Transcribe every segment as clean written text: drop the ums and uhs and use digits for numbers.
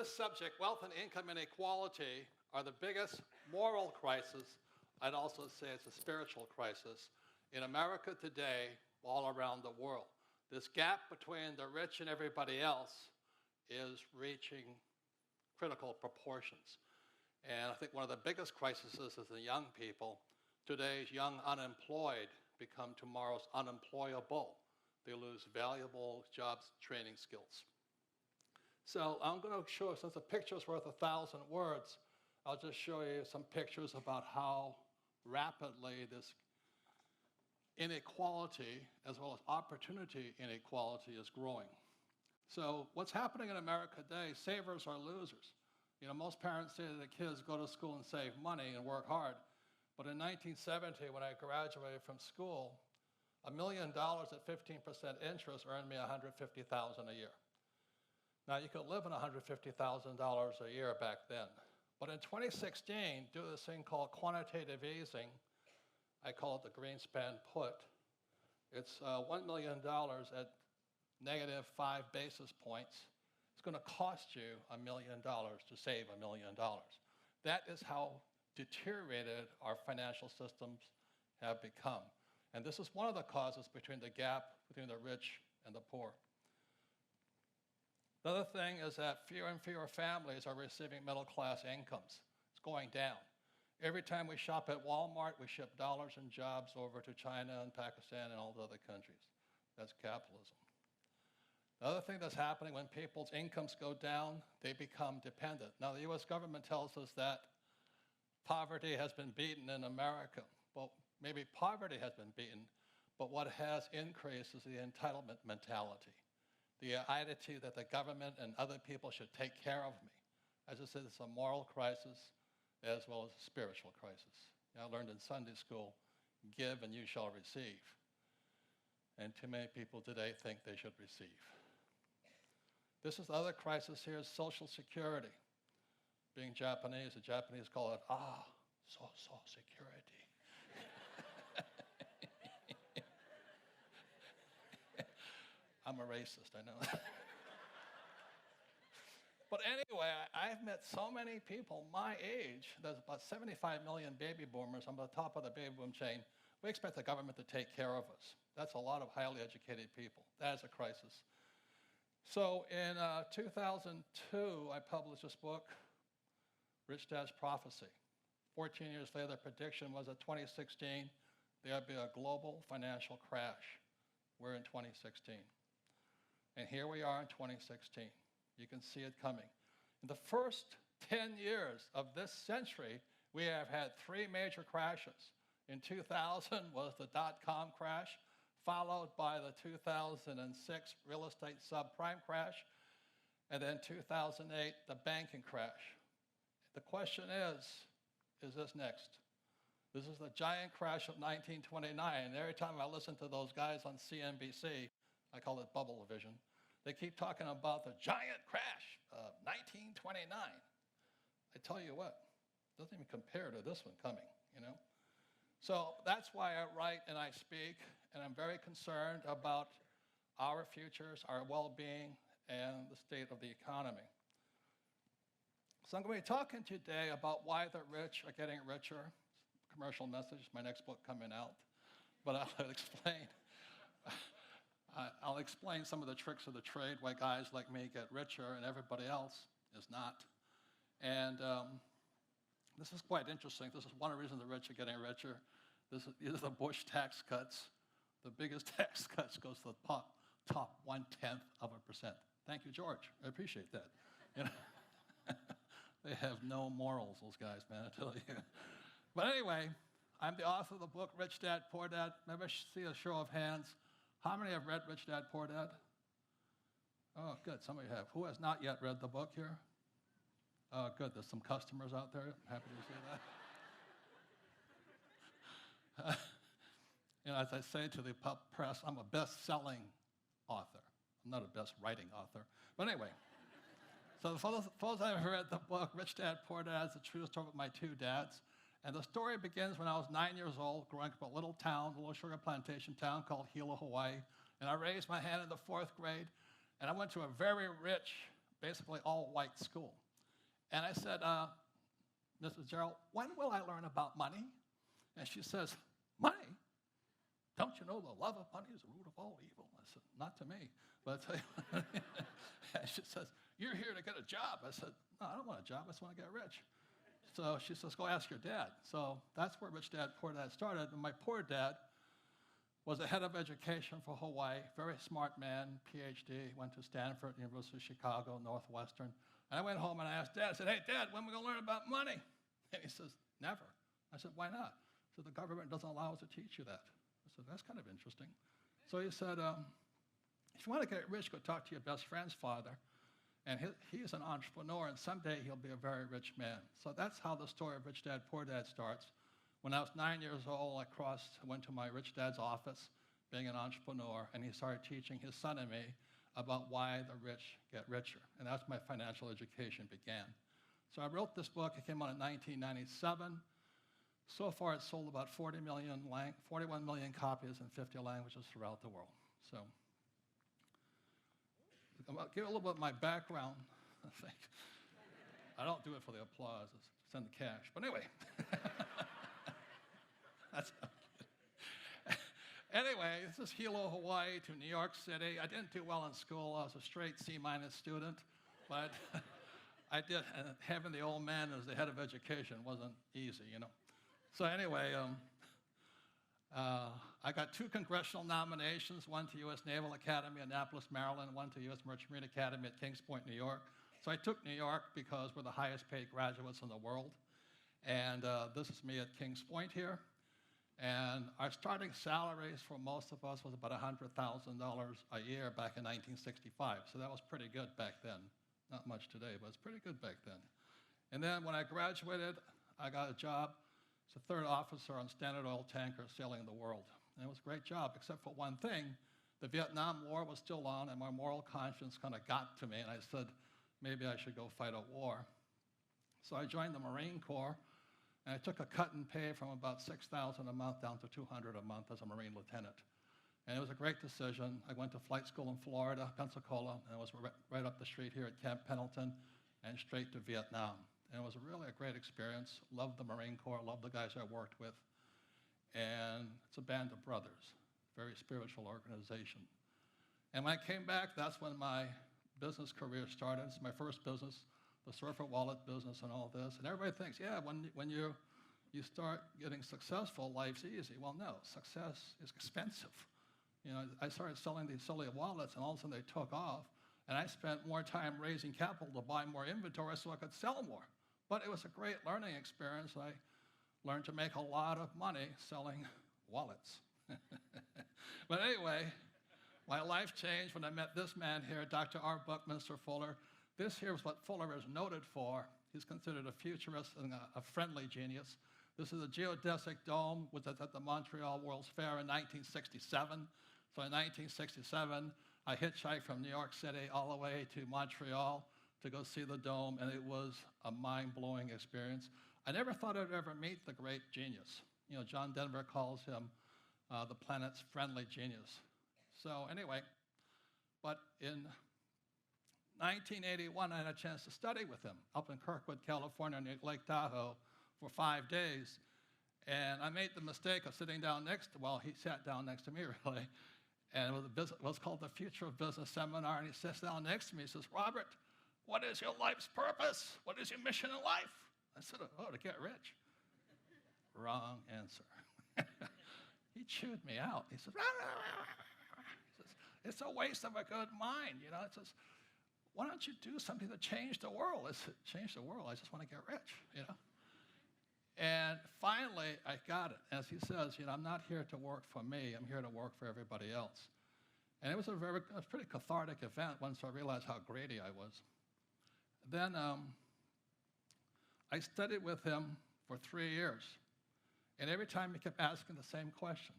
this subject, wealth and income inequality, are the biggest moral crisis. I'd also say it's a spiritual crisis in America today, all around the world. This gap between the rich and everybody else is reaching critical proportions. And I think one of the biggest crises is the young people. Today's young unemployed become tomorrow's unemployable. They lose valuable jobs, training skills. So I'm going to show, since a picture's worth 1,000 words, I'll just show you some pictures about how rapidly this inequality, as well as opportunity inequality, is growing. So what's happening in America today, savers are losers. You know, most parents say to their kids, go to school and save money and work hard. But in 1970, when I graduated from school, $1 million at 15% interest earned me $150,000 a year. Now, you could live on $150,000 a year back then. But in 2016, due to this thing called quantitative easing, I call it the Greenspan put, it's $1 million at negative 5 basis points. It's going to cost you $1 million to save $1 million. That is how deteriorated our financial systems have become. And this is one of the causes between the gap between the rich and the poor. The other thing is that fewer and fewer families are receiving middle-class incomes. It's going down. Every time we shop at Walmart, we ship dollars and jobs over to China and Pakistan and all the other countries. That's capitalism. The other thing that's happening when people's incomes go down, they become dependent. Now, the US government tells us that poverty has been beaten in America. Well, maybe poverty has been beaten, but what has increased is the entitlement mentality. The attitude that the government and other people should take care of me. As I said, it's a moral crisis as well as a spiritual crisis. I learned in Sunday school, give and you shall receive. And too many people today think they should receive. This is the other crisis here, is Social Security. Being Japanese, the Japanese call it, Social Security. I'm a racist, I know. But anyway, I've met so many people my age. There's about 75 million baby boomers. I'm at the top of the baby boom chain. We expect the government to take care of us. That's a lot of highly educated people. That is a crisis. So in 2002, I published this book, Rich Dad's Prophecy. 14 years later, the prediction was that 2016, there'd be a global financial crash. We're in 2016. And here we are in 2016. You can see it coming. In the first 10 years of this century, we have had 3 major crashes. In 2000 was the dot-com crash, followed by the 2006 real estate subprime crash, and then 2008, the banking crash. The question is this next? This is the giant crash of 1929. And every time I listen to those guys on CNBC, I call it bubble vision, they keep talking about the giant crash of 1929. I tell you what, it doesn't even compare to this one coming, you know? So that's why I write and I speak, and I'm very concerned about our futures, our well-being, and the state of the economy. So I'm going to be talking today about why the rich are getting richer. Commercial message, my next book coming out. But I'll explain some of the tricks of the trade, why guys like me get richer and everybody else is not. And this is quite interesting. This is one of the reasons the rich are getting richer. These are the Bush tax cuts. The biggest tax cuts goes to the top 0.1%. Thank you, George. I appreciate that. You know, they have no morals, those guys, man, I tell you. But anyway, I'm the author of the book, Rich Dad, Poor Dad. Maybe I should see a show of hands. How many have read Rich Dad, Poor Dad? Oh, good, some of you have. Who has not yet read the book here? Oh, good, there's some customers out there. I'm happy to see that. You know, as I say to the press, I'm a best-selling author. I'm not a best-writing author. But anyway, so for those that have read the book, Rich Dad, Poor Dad, is the true story of my 2 dads. And the story begins when I was 9 years old, growing up in a little town, a little sugar plantation town called Hilo, Hawaii. And I raised my hand in the 4th grade, and I went to a very rich basically all-white school. And I said, Mrs. Gerald, when will I learn about money? And she says, money? Don't you know the love of money is the root of all evil? I said, not to me, but I tell you. And she says, you're here to get a job. I said, no, I don't want a job. I just want to get rich. So she says, go ask your dad. So that's where Rich Dad, Poor Dad started. And my poor dad was the head of education for Hawaii, very smart man, PhD, went to Stanford, University of Chicago, Northwestern. And I went home and I asked Dad, I said, hey, Dad, when are we going to learn about money? And he says, never. I said, why not? He said, the government doesn't allow us to teach you that. I said, that's kind of interesting. So he said, if you want to get rich, go talk to your best friend's father. And he's an entrepreneur, and someday he'll be a very rich man. So that's how the story of Rich Dad, Poor Dad starts. When I was 9 years old, I went to my rich dad's office, being an entrepreneur, and he started teaching his son and me about why the rich get richer. And that's my financial education began. So I wrote this book. It came out in 1997. So far, it's sold about 41 million copies in 50 languages throughout the world. So I'll give a little bit of my background. I don't do it for the applause. Send the cash. But anyway. Anyway, this is Hilo, Hawaii to New York City. I didn't do well in school. I was a straight C- student, but I did. And having the old man as the head of education wasn't easy, you know. So anyway, I got 2 congressional nominations, one to U.S. Naval Academy, Annapolis, Maryland, one to U.S. Merchant Marine Academy at Kings Point, New York. So I took New York because we're the highest paid graduates in the world. And this is me at Kings Point here. And our starting salaries for most of us was about $100,000 a year back in 1965. So that was pretty good back then. Not much today, but it's pretty good back then. And then when I graduated, I got a job as a 3rd officer on Standard Oil tankers sailing the world. And it was a great job, except for one thing. The Vietnam War was still on, and my moral conscience kind of got to me, and I said, maybe I should go fight a war. So I joined the Marine Corps, and I took a cut in pay from about $6,000 a month down to $200 a month as a Marine lieutenant. And it was a great decision. I went to flight school in Florida, Pensacola, and it was right up the street here at Camp Pendleton, and straight to Vietnam. And it was really a great experience. Loved the Marine Corps, loved the guys I worked with. And it's a band of brothers, very spiritual organization. And when I came back, that's when my business career started. It's my first business, the surfer wallet business and all this. And everybody thinks, yeah, when you start getting successful, life's easy. Well, no, success is expensive. You know, I started selling these silly wallets, and all of a sudden they took off. And I spent more time raising capital to buy more inventory so I could sell more. But it was a great learning experience. I learned to make a lot of money selling wallets. But anyway, my life changed when I met this man here, Dr. R. Buckminster Fuller. This here is what Fuller is noted for. He's considered a futurist and a friendly genius. This is a geodesic dome, which was at the Montreal World's Fair in 1967. So in 1967, I hitchhiked from New York City all the way to Montreal to go see the dome, and it was a mind-blowing experience. I never thought I'd ever meet the great genius. You know, John Denver calls him the planet's friendly genius. So anyway, but in 1981, I had a chance to study with him up in Kirkwood, California, near Lake Tahoe for 5 days. And I made the mistake of sitting down well, he sat down next to me, really. And it was called the Future of Business Seminar. And he sits down next to me. He says, Robert, what is your life's purpose? What is your mission in life? I said, oh, to get rich. Wrong answer. He chewed me out. He says, it's a waste of a good mind. You know, it says, why don't you do something to change the world? I said, change the world? I just want to get rich, you know. And finally, I got it. As he says, you know, I'm not here to work for me. I'm here to work for everybody else. And it was a pretty cathartic event once I realized how greedy I was. Then I studied with him for 3 years. And every time he kept asking the same question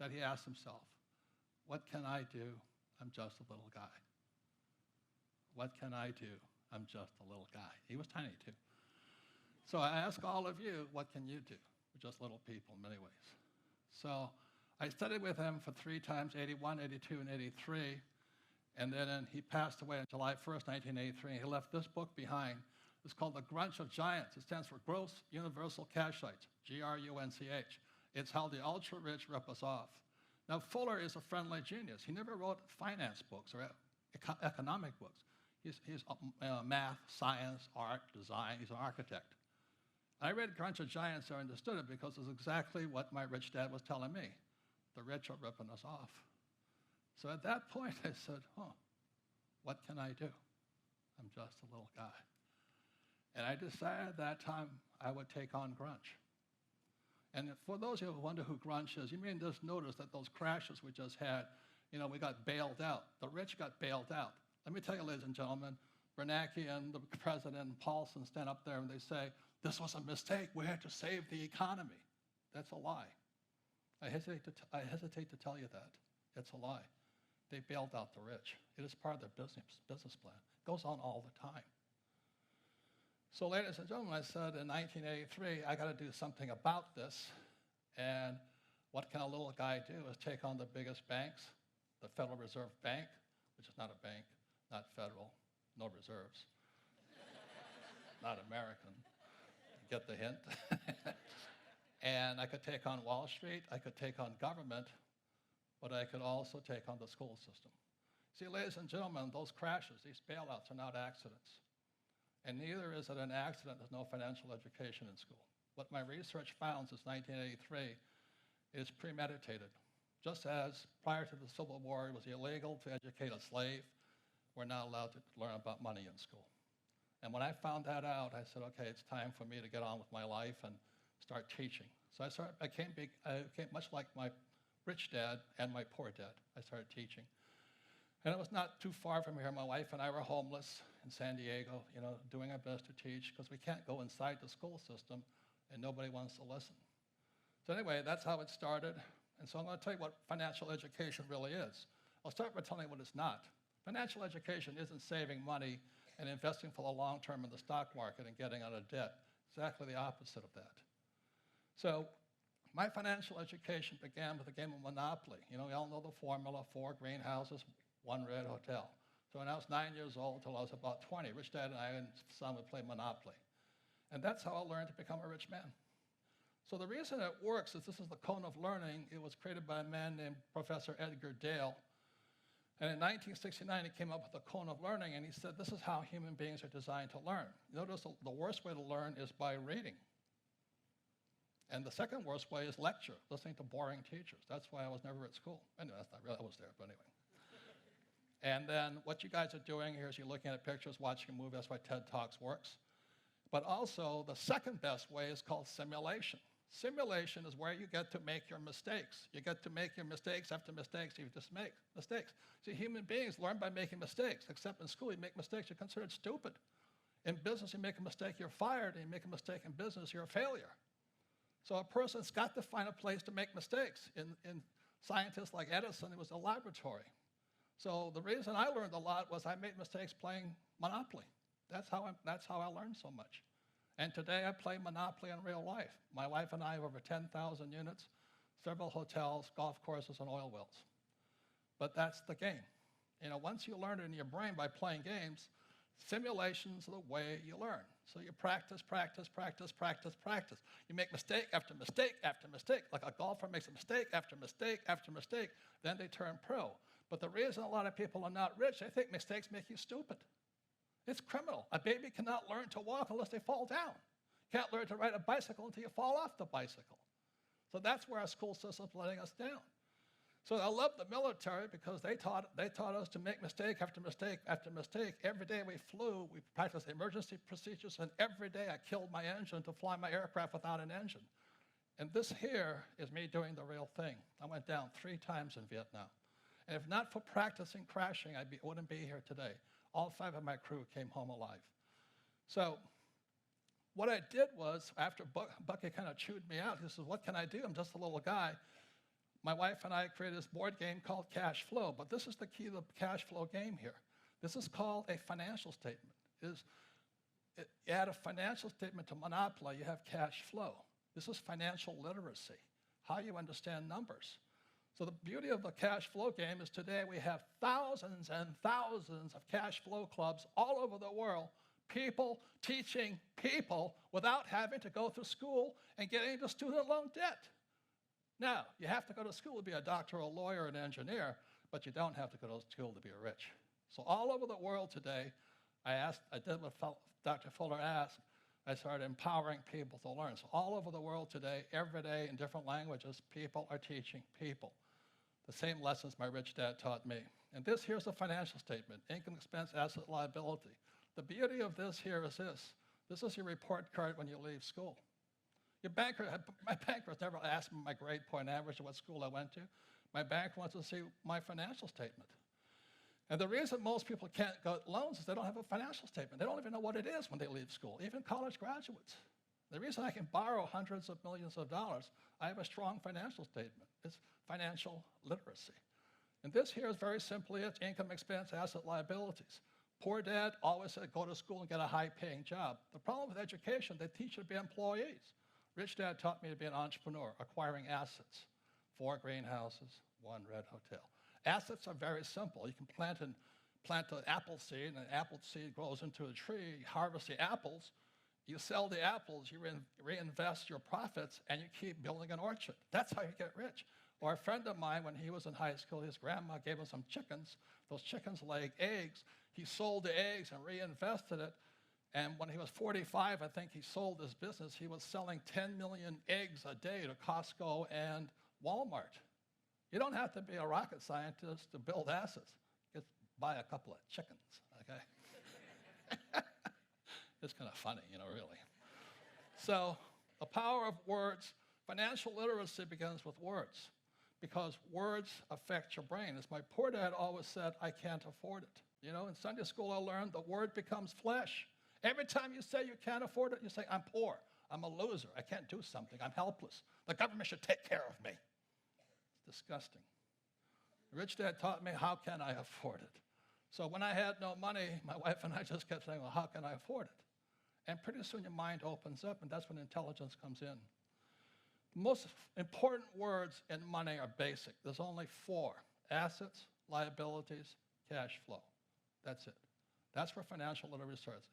that he asked himself, what can I do? I'm just a little guy. What can I do? I'm just a little guy. He was tiny too. So I ask all of you, what can you do? We're just little people in many ways. So I studied with him for 3 times, 81, 82, and 83. And then he passed away on July 1st, 1983, and he left this book behind. It's called The Grunch of Giants. It stands for Gross Universal Cashites, Grunch. It's how the ultra-rich rip us off. Now, Fuller is a friendly genius. He never wrote finance books or economic books. He's math, science, art, design. He's an architect. I read Grunch of Giants and understood it because it's exactly what my rich dad was telling me. The rich are ripping us off. So at that point, I said, what can I do? I'm just a little guy. And I decided at that time I would take on grunge. And for those of you who wonder who grunge is, you may just notice that those crashes we just had, we got bailed out. The rich got bailed out. Let me tell you, ladies and gentlemen, Bernanke and the president and Paulson stand up there and they say, this was a mistake. We had to save the economy. That's a lie. I hesitate to tell you that. It's a lie. They bailed out the rich. It is part of their business plan. It goes on all the time. So, ladies and gentlemen, I said in 1983, I got to do something about this. And what can a little guy do is take on the biggest banks, the Federal Reserve Bank, which is not a bank, not federal, no reserves, not American. Get the hint? And I could take on Wall Street, I could take on government, but I could also take on the school system. See, ladies and gentlemen, those crashes, these bailouts are not accidents. And neither is it an accident there's no financial education in school. What my research found since 1983 is premeditated. Just as prior to the Civil War it was illegal to educate a slave, we're not allowed to learn about money in school. And when I found that out, I said, okay, it's time for me to get on with my life and start teaching. So I became much like my rich dad and my poor dad. I started teaching. And it was not too far from here. My wife and I were homeless in San Diego, doing our best to teach because we can't go inside the school system and nobody wants to listen. So anyway, that's how it started. And so I'm going to tell you what financial education really is. I'll start by telling you what it's not. Financial education isn't saving money and investing for the long term in the stock market and getting out of debt. Exactly the opposite of that. So my financial education began with a game of Monopoly. We all know the formula: 4 greenhouses, 1 red hotel. So when I was 9 years old till I was about 20, Rich Dad and I and son would play Monopoly. And that's how I learned to become a rich man. So the reason it works is this is the cone of learning. It was created by a man named Professor Edgar Dale. And in 1969, he came up with the cone of learning, and he said, this is how human beings are designed to learn. Notice the worst way to learn is by reading. And the second worst way is lecture, listening to boring teachers. That's why I was never at school. Anyway, that's not really, I was there, but anyway. And then what you guys are doing here is you're looking at pictures, watching a movie. That's why TED Talks works. But also, the second best way is called simulation. Simulation is where you get to make your mistakes. You get to make your mistakes after mistakes. You just make mistakes. See, human beings learn by making mistakes, except in school you make mistakes, you're considered stupid. In business, you make a mistake, you're fired. And you make a mistake in business, you're a failure. So a person's got to find a place to make mistakes. In scientists like Edison, it was a laboratory. So the reason I learned a lot was I made mistakes playing Monopoly. That's how I learned so much. And today I play Monopoly in real life. My wife and I have over 10,000 units, several hotels, golf courses, and oil wells. But that's the game. Once you learn it in your brain by playing games, simulations are the way you learn. So you practice, practice, practice, practice, practice. You make mistake after mistake after mistake. Like a golfer makes a mistake after mistake after mistake, then they turn pro. But the reason a lot of people are not rich, they think mistakes make you stupid. It's criminal. A baby cannot learn to walk unless they fall down. Can't learn to ride a bicycle until you fall off the bicycle. So that's where our school system's letting us down. So I love the military because they taught us to make mistake after mistake after mistake. Every day we flew, we practiced emergency procedures, and every day I killed my engine to fly my aircraft without an engine. And this here is me doing the real thing. I went down 3 times in Vietnam. And if not for practicing crashing, I wouldn't be here today. All 5 of my crew came home alive. So what I did was, after Bucky kind of chewed me out, he says, what can I do? I'm just a little guy. My wife and I created this board game called Cash Flow, but this is the key to the cash flow game here. This is called a financial statement. You add a financial statement to Monopoly, you have cash flow. This is financial literacy, how you understand numbers. So the beauty of the cash flow game is today we have thousands and thousands of cash flow clubs all over the world, people teaching people without having to go through school and getting into student loan debt. Now, you have to go to school to be a doctor, a lawyer, an engineer, but you don't have to go to school to be rich. So all over the world today, I did what Dr. Fuller asked. I started empowering people to learn. So all over the world today, every day in different languages, people are teaching people the same lessons my rich dad taught me. And here's the financial statement: income, expense, asset, liability. The beauty of this here is this. This is your report card when you leave school. My banker never asked me my grade point average or what school I went to. My banker wants to see my financial statement. And the reason most people can't get loans is they don't have a financial statement. They don't even know what it is when they leave school, even college graduates. The reason I can borrow hundreds of millions of dollars, I have a strong financial statement. It's financial literacy. And this here is very simply it's income, expense, asset, liabilities. Poor dad always said, go to school and get a high-paying job. The problem with education, they teach you to be employees. Rich dad taught me to be an entrepreneur, acquiring assets. 4 greenhouses, 1 red hotel. Assets are very simple. You can plant an apple seed, and an apple seed grows into a tree. You harvest the apples. You sell the apples, you reinvest your profits, and you keep building an orchard. That's how you get rich. Or a friend of mine, when he was in high school, his grandma gave him some chickens. Those chickens laid eggs. He sold the eggs and reinvested it. And when he was 45, I think he sold his business. He was selling 10 million eggs a day to Costco and Walmart. You don't have to be a rocket scientist to build assets. Just buy a couple of chickens, okay? It's kind of funny, really. So the power of words, financial literacy begins with words because words affect your brain. As my poor dad always said, I can't afford it. In Sunday school I learned the word becomes flesh. Every time you say you can't afford it, you say, I'm poor, I'm a loser, I can't do something, I'm helpless. The government should take care of me. It's disgusting. The rich dad taught me, how can I afford it? So when I had no money, my wife and I just kept saying, well, how can I afford it? And pretty soon your mind opens up, and that's when intelligence comes in. The most important words in money are basic. There's only 4: assets, liabilities, cash flow. That's it. That's where financial literacy starts.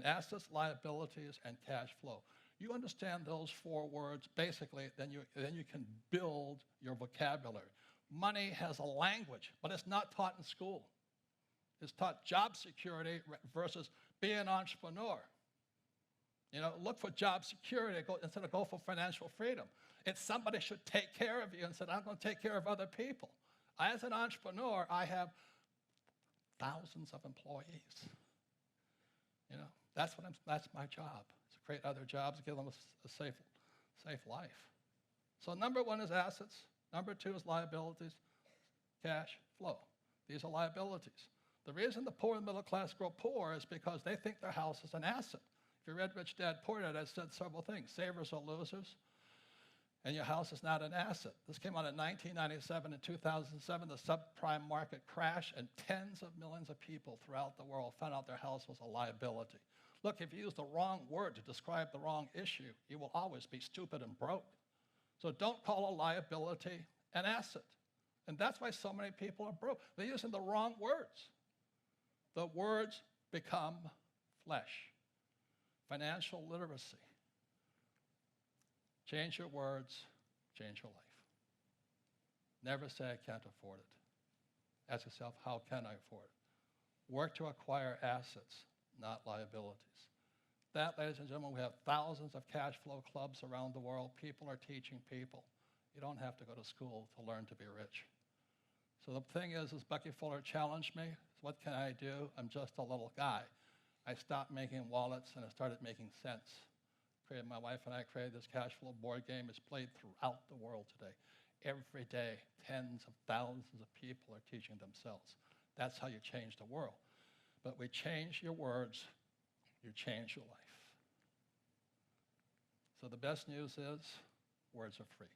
Assets, liabilities, and cash flow. You understand those 4 words, basically, then you can build your vocabulary. Money has a language, but it's not taught in school. It's taught job security versus being an entrepreneur. Look for job security instead of go for financial freedom. It's somebody should take care of you instead I'm going to take care of other people. As an entrepreneur, I have thousands of employees. That's my job. It's to create other jobs, give them a safe life. So number 1 is assets. Number 2 is liabilities, cash flow. These are liabilities. The reason the poor and middle class grow poor is because they think their house is an asset. If you read Rich Dad, Poor Dad, I said several things. Savers are losers, and your house is not an asset. This came out in 1997 and 2007. The subprime market crashed, and tens of millions of people throughout the world found out their house was a liability. Look, if you use the wrong word to describe the wrong issue, you will always be stupid and broke. So don't call a liability an asset. And that's why so many people are broke. They're using the wrong words. The words become flesh. Financial literacy. Change your words, change your life. Never say I can't afford it. Ask yourself, how can I afford it? Work to acquire assets, not liabilities. That, ladies and gentlemen, we have thousands of cash flow clubs around the world. People are teaching people. You don't have to go to school to learn to be rich. So the thing is Bucky Fuller challenged me. What can I do? I'm just a little guy. I stopped making wallets and I started making sense. My wife and I created this cash flow board game. It's played throughout the world today. Every day, tens of thousands of people are teaching themselves. That's how you change the world. But we change your words, you change your life. So the best news is words are free.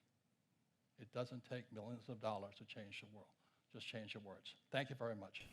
It doesn't take millions of dollars to change the world. Just change your words. Thank you very much.